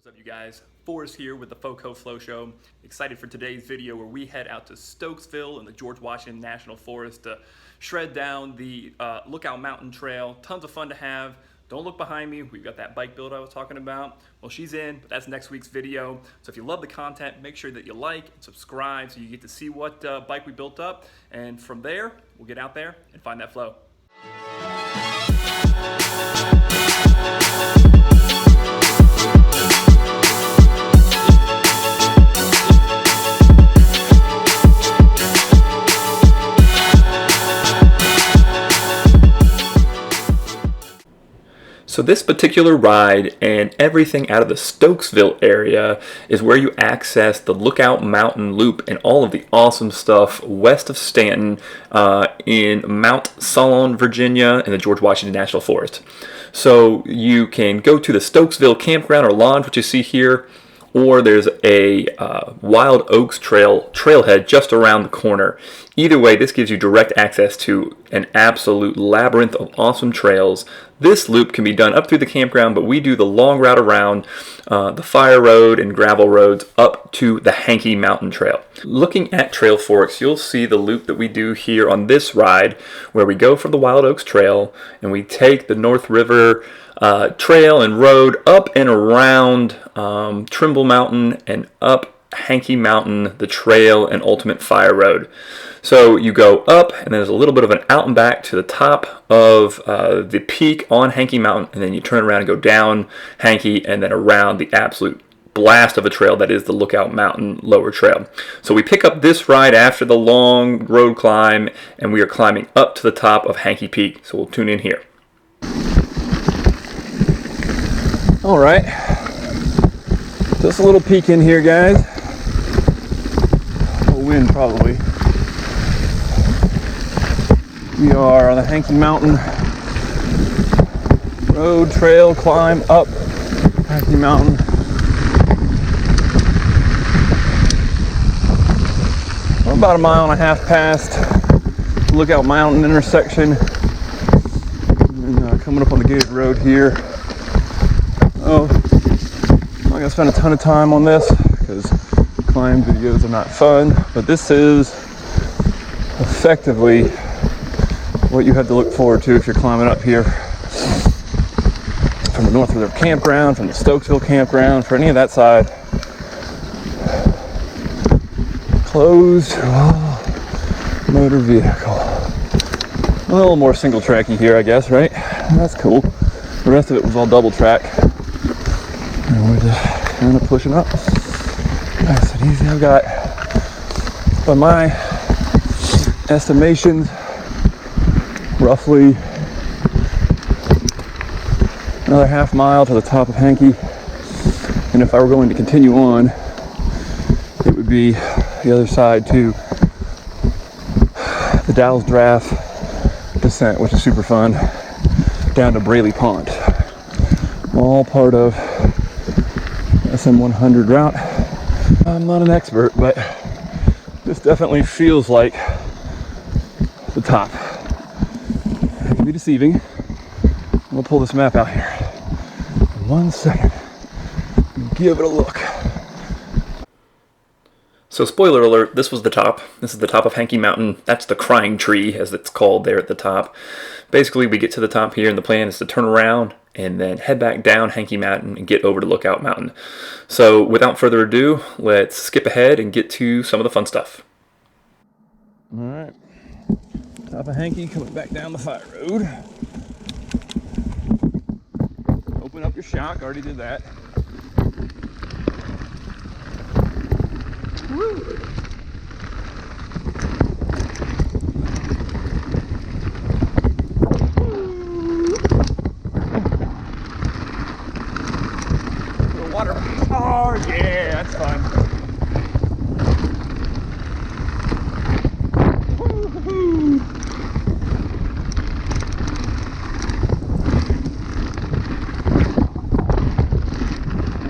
What's up, you guys? Forrest here with the FoCo Flow Show. Excited for today's video where we head out to Stokesville in the George Washington National Forest to shred down the Lookout Mountain Trail. Tons of fun to have. Don't look behind me. We've got that bike build I was talking about. Well, she's in, but that's next week's video. So if you love the content, make sure that you like and subscribe so you get to see what bike we built up. And from there, we'll get out there and find that flow. So this particular ride and everything out of the Stokesville area is where you access the Lookout Mountain Loop and all of the awesome stuff west of Stanton in Mount Solon, Virginia in the George Washington National Forest. So you can go to the Stokesville campground or lodge, which you see here, or there's a Wild Oaks trailhead just around the corner. Either way, this gives you direct access to an absolute labyrinth of awesome trails. This loop can be done up through the campground, but we do the long route around the fire road and gravel roads up to the Hankey Mountain Trail. Looking at Trail Forks, you'll see the loop that we do here on this ride, where we go from the Wild Oaks Trail and we take the North River trail and road up and around Trimble Mountain and up Hankey Mountain, the trail and ultimate fire road. So you go up and there's a little bit of an out and back to the top of the peak on Hankey Mountain, and then you turn around and go down Hankey and then around the absolute blast of a trail that is the Lookout Mountain Lower Trail. So we pick up this ride after the long road climb and we are climbing up to the top of Hankey Peak. So we'll tune in here. All right, just a little peek in here, guys. A wind probably. We are on the Hankey Mountain road trail climb up Hankey Mountain. We're about a mile and a half past Lookout Mountain intersection, and coming up on the gated road here. Oh, I'm not going to spend a ton of time on this because climb videos are not fun, but this is effectively what you have to look forward to if you're climbing up here from the North River campground, from the Stokesville campground, for any of that side. Closed motor vehicle. A little more single tracky here, I guess, right? That's cool. The rest of it was all double track. And we're just kind of pushing up. Nice and easy. I've got, by my estimations, roughly another half mile to the top of Hankey. And if I were going to continue on, it would be the other side to the Dow's Draft descent, which is super fun, down to Braley Pond. All part of SM100 route. I'm not an expert, but this definitely feels like the top. It can be deceiving. We'll pull this map out here in 1 second. Give it a look. So spoiler alert, this was the top. This is the top of Hankey Mountain. That's the crying tree, as it's called there at the top. Basically, we get to the top here, and the plan is to turn around and then head back down Hankey Mountain and get over to Lookout Mountain. So without further ado, let's skip ahead and get to some of the fun stuff. All right, top of Hankey, coming back down the fire road. Open up your shock, already did that. Woo! Water. Oh yeah, that's fun. Woo-hoo.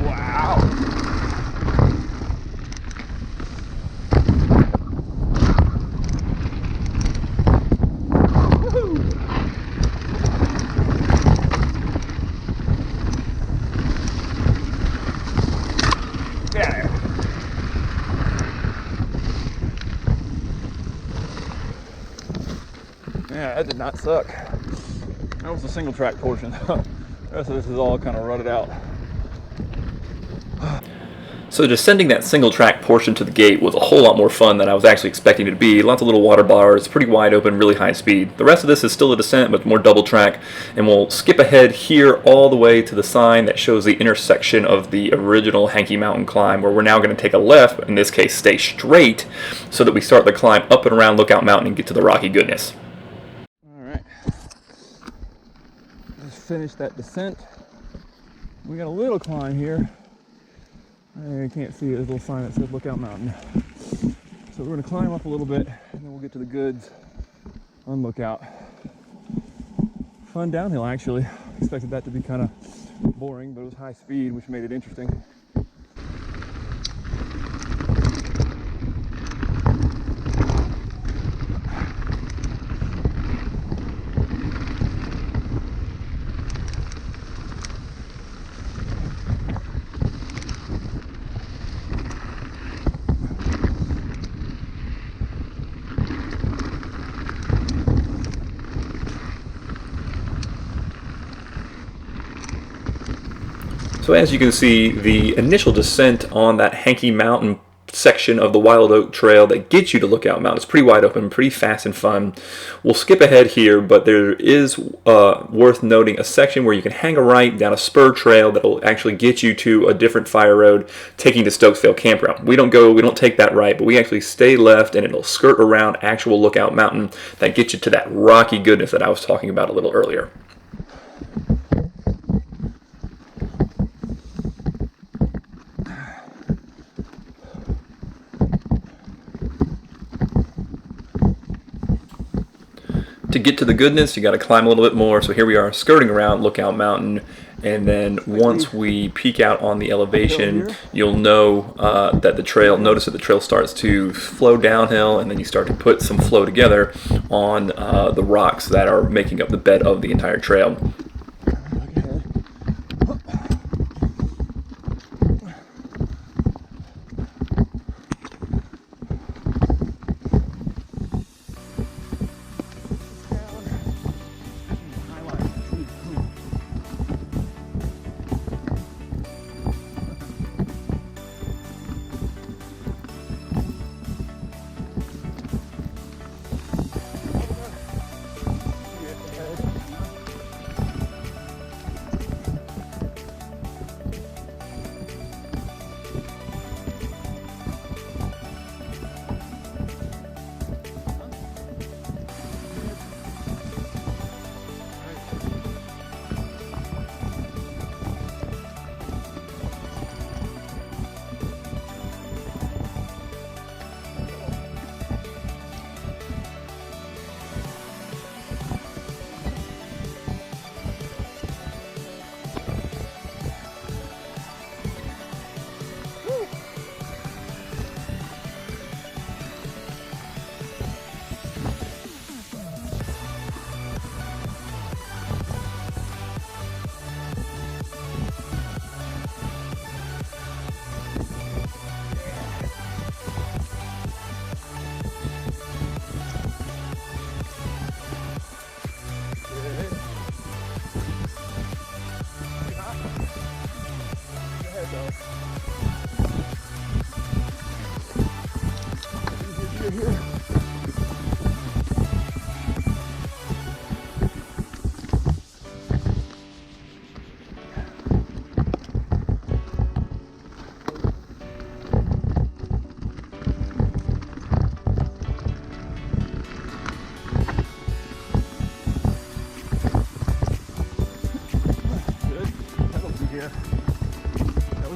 Wow. that did not suck. That was the single track portion. The rest of this is all kind of rutted out. So descending that single track portion to the gate was a whole lot more fun than I was actually expecting it to be. Lots of little water bars, pretty wide open, really high speed. The rest of this is still a descent, but more double track. And we'll skip ahead here all the way to the sign that shows the intersection of the original Hankey Mountain climb, where we're now going to take a left, in this case stay straight, so that we start the climb up and around Lookout Mountain and get to the rocky goodness. Alright. Just finished that descent. We got a little climb here. You can't see it, there's a little sign that says Lookout Mountain. So we're going to climb up a little bit, and then we'll get to the goods on Lookout. Fun downhill, actually. Expected that to be kind of boring, but it was high speed, which made it interesting. So as you can see, the initial descent on that Hankey Mountain section of the Wild Oak Trail that gets you to Lookout Mountain is pretty wide open, pretty fast and fun. We'll skip ahead here, but there is worth noting a section where you can hang a right down a spur trail that will actually get you to a different fire road taking to Stokesville Campground. We don't take that right, but we actually stay left, and it'll skirt around actual Lookout Mountain that gets you to that rocky goodness that I was talking about a little earlier. To get to the goodness, you got to climb a little bit more. So here we are skirting around Lookout Mountain, and then once we peek out on the elevation, you'll know that the trail, notice that the trail starts to flow downhill, and then you start to put some flow together on the rocks that are making up the bed of the entire trail.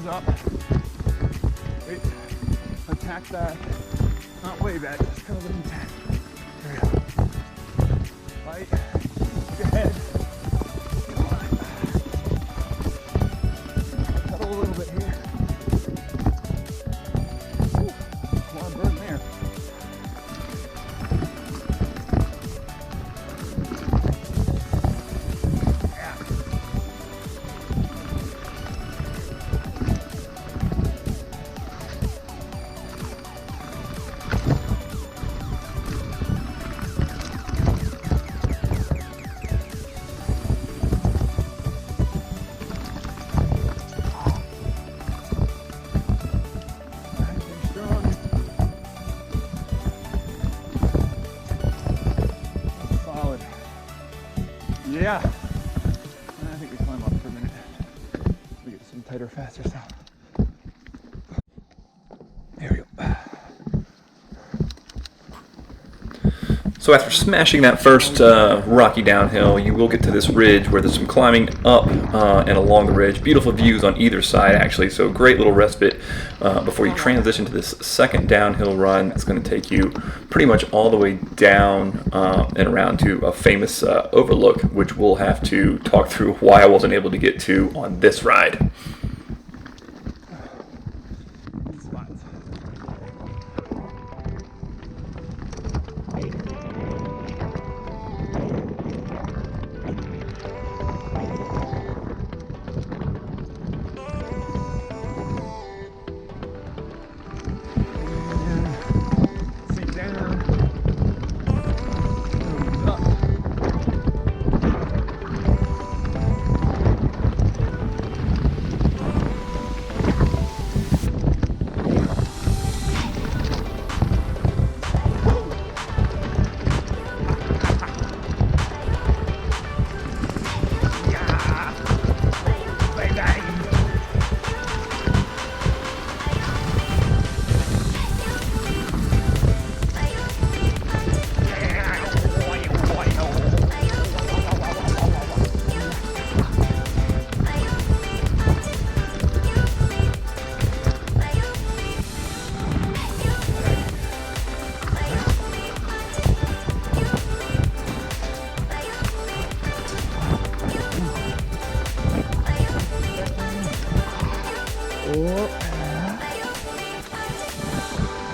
Up. Wait, attack that. Not way back, just kind of an attack. There we go. Light. Look ahead. Pedal a little bit here. Whew. Come on, burn there. Yeah. I think we climb up for a minute. We get some tighter, faster stuff. There we go. So after smashing that first rocky downhill, you will get to this ridge where there's some climbing up and along the ridge. Beautiful views on either side, actually, so great little respite before you transition to this second downhill run. It's going to take you pretty much all the way down and around to a famous overlook, which we'll have to talk through why I wasn't able to get to on this ride.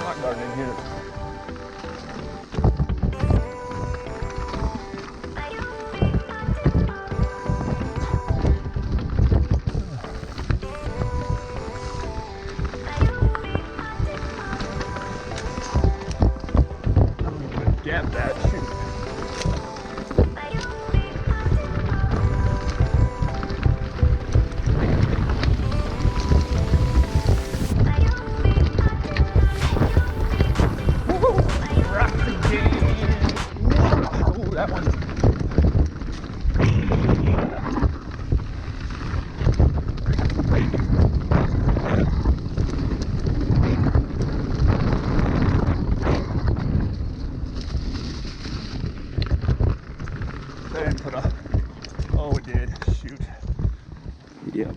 Rock garden in here. Gap that, shoot. That one. Then put up. Oh, it did. Shoot. Yep.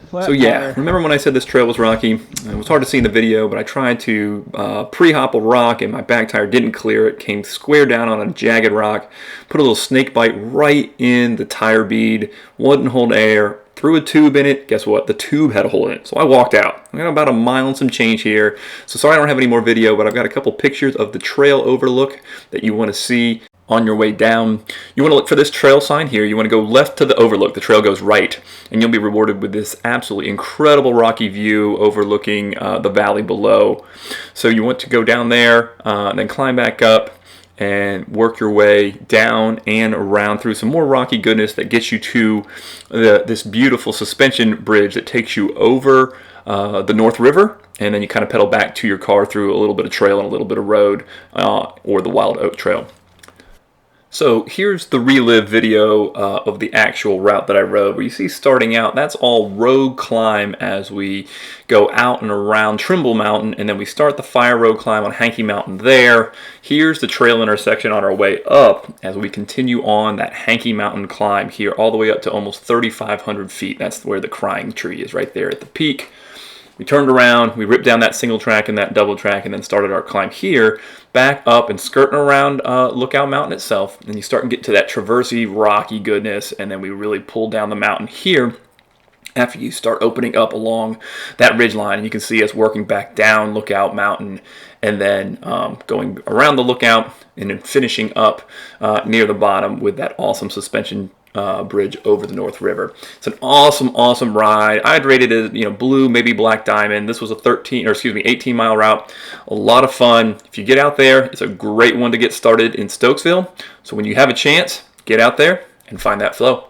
Flat So yeah, tire. remember when I said this trail was rocky? It was hard to see in the video, but I tried to pre-hop a rock and my back tire didn't clear it. Came square down on a jagged rock, put a little snake bite right in the tire bead, wouldn't hold air, threw a tube in it. Guess what? The tube had a hole in it. So I walked out. I got about a mile and some change here. So sorry I don't have any more video, but I've got a couple pictures of the trail overlook that you want to see on your way down. You want to look for this trail sign here. You want to go left to the overlook. The trail goes right, and you'll be rewarded with this absolutely incredible rocky view overlooking the valley below. So you want to go down there, then climb back up and work your way down and around through some more rocky goodness that gets you to this beautiful suspension bridge that takes you over the North River, and then you kind of pedal back to your car through a little bit of trail and a little bit of road, or the Wild Oak Trail. So here's the Relive video of the actual route that I rode, where you see starting out, that's all road climb as we go out and around Trimble Mountain, and then we start the fire road climb on Hankey Mountain there. Here's the trail intersection on our way up as we continue on that Hankey Mountain climb here, all the way up to almost 3,500 feet. That's where the crying tree is, right there at the peak. We turned around, we ripped down that single track and that double track, and then started our climb here, back up and skirting around Lookout Mountain itself. And you start and get to that traversy, rocky goodness, and then we really pull down the mountain here after you start opening up along that ridge line. And you can see us working back down Lookout Mountain, and then going around the lookout, and then finishing up near the bottom with that awesome suspension bridge over the North River. It's an awesome ride. I'd rate it as, blue, maybe black diamond. This was a 18 mile route. A lot of fun. If you get out there, it's a great one to get started in Stokesville. So when you have a chance, get out there and find that flow.